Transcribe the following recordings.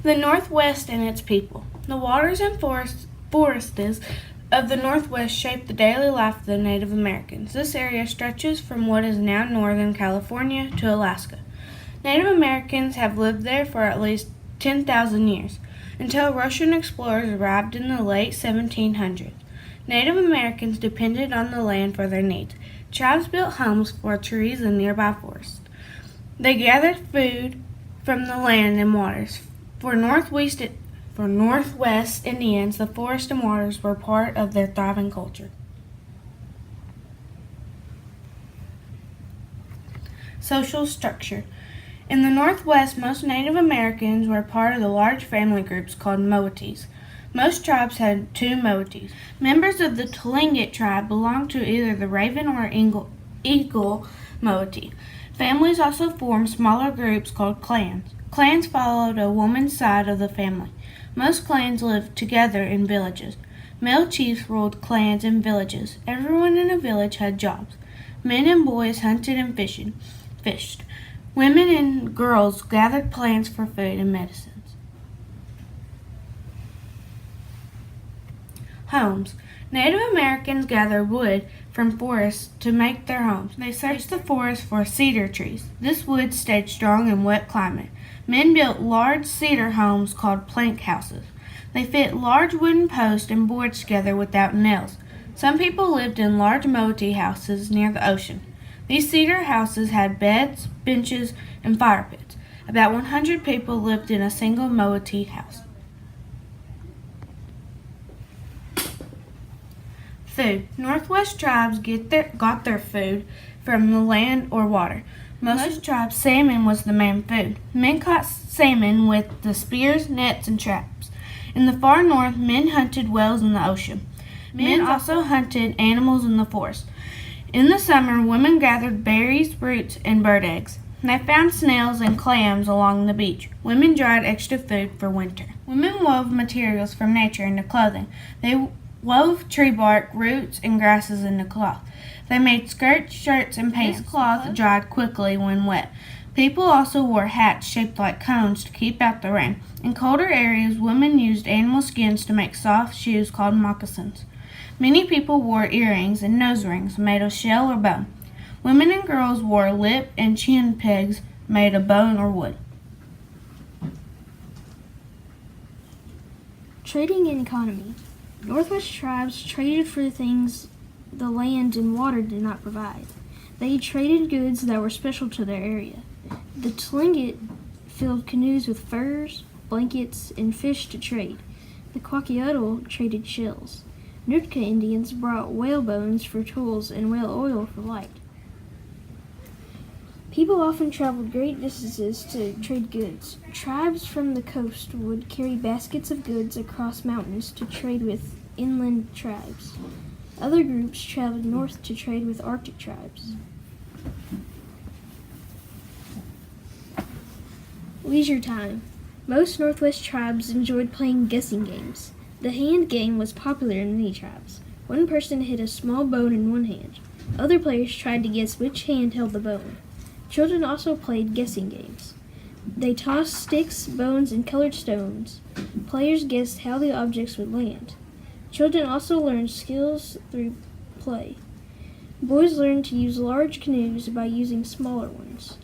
The Northwest and its people. The waters and forests of the Northwest shape the daily life of the Native Americans. This area stretches from what is now northern California to Alaska. Native Americans have lived there for at least 10,000 years, until Russian explorers arrived in the late 1700s. Native Americans depended on the land for their needs. Tribes built homes for trees and nearby forests. They gathered food from the land and waters. For Northwest Indians, the forest and waters were part of their thriving culture. Social structure. In the Northwest, most Native Americans were part of the large family groups called moieties. Most tribes had two moieties. Members of the Tlingit tribe belonged to either the Raven or Eagle moiety. Families also formed smaller groups called clans. Clans followed a woman's side of the family. Most clans lived together in villages. Male chiefs ruled clans and villages. Everyone in a village had jobs. Men and boys hunted and fished. Women and girls gathered plants for food and medicines. Homes. Native Americans gathered wood from forests to make their homes. They searched the forest for cedar trees. This wood stayed strong in wet climate. Men built large cedar homes called plank houses. They fit large wooden posts and boards together without nails. Some people lived in large moiety houses near the ocean. These cedar houses had beds, benches, and fire pits. About 100 people lived in a single moiety house. Food. Northwest tribes got their food from the land or water. Most tribes, salmon was the main food. Men caught salmon with the spears, nets, and traps. In the far north, men hunted whales in the ocean. Men also hunted animals in the forest. In the summer, women gathered berries, roots, and bird eggs. They found snails and clams along the beach. Women dried extra food for winter. Women wove materials from nature into clothing. They wove tree bark, roots, and grasses into cloth. They made skirts, shirts, and pants. This cloth dried quickly when wet. People also wore hats shaped like cones to keep out the rain. In colder areas, women used animal skins to make soft shoes called moccasins. Many people wore earrings and nose rings made of shell or bone. Women and girls wore lip and chin pegs made of bone or wood. Trading and economy. Northwest tribes traded for things the land and water did not provide. They traded goods that were special to their area. The Tlingit filled canoes with furs, blankets, and fish to trade. The Kwakiutl traded shells. Nootka Indians brought whale bones for tools and whale oil for light. People often traveled great distances to trade goods. Tribes from the coast would carry baskets of goods across mountains to trade with inland tribes. Other groups traveled north to trade with Arctic tribes. Leisure time. Most Northwest tribes enjoyed playing guessing games. The hand game was popular in many tribes. One person hid a small bone in one hand. Other players tried to guess which hand held the bone. Children also played guessing games. They tossed sticks, bones, and colored stones. Players guessed how the objects would land. Children also learned skills through play. Boys learned to use large canoes by using smaller ones.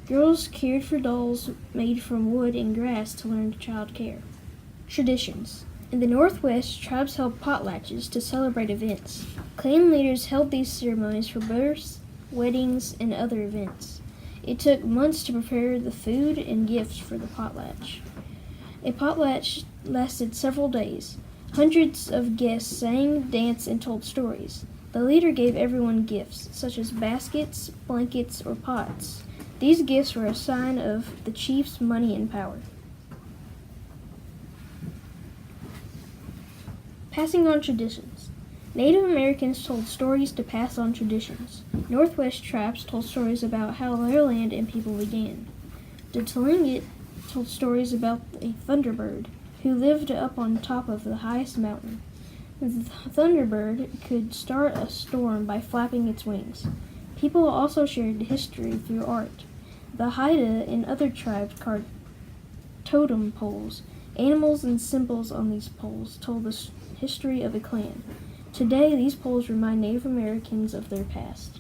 Girls cared for dolls made from wood and grass to learn child care. Traditions. In the Northwest, tribes held potlatches to celebrate events. Clan leaders held these ceremonies for births, weddings, and other events. It took months to prepare the food and gifts for the potlatch. A potlatch lasted several days. Hundreds of guests sang, danced, and told stories. The leader gave everyone gifts, such as baskets, blankets, or pots. These gifts were a sign of the chief's money and power. Passing on traditions. Native Americans told stories to pass on traditions. Northwest tribes told stories about how their land and people began. The Tlingit told stories about a thunderbird who lived up on top of the highest mountain. The thunderbird could start a storm by flapping its wings. People also shared history through art. The Haida and other tribes totem poles. Animals and symbols on these poles told the history of a clan. Today, these poles remind Native Americans of their past.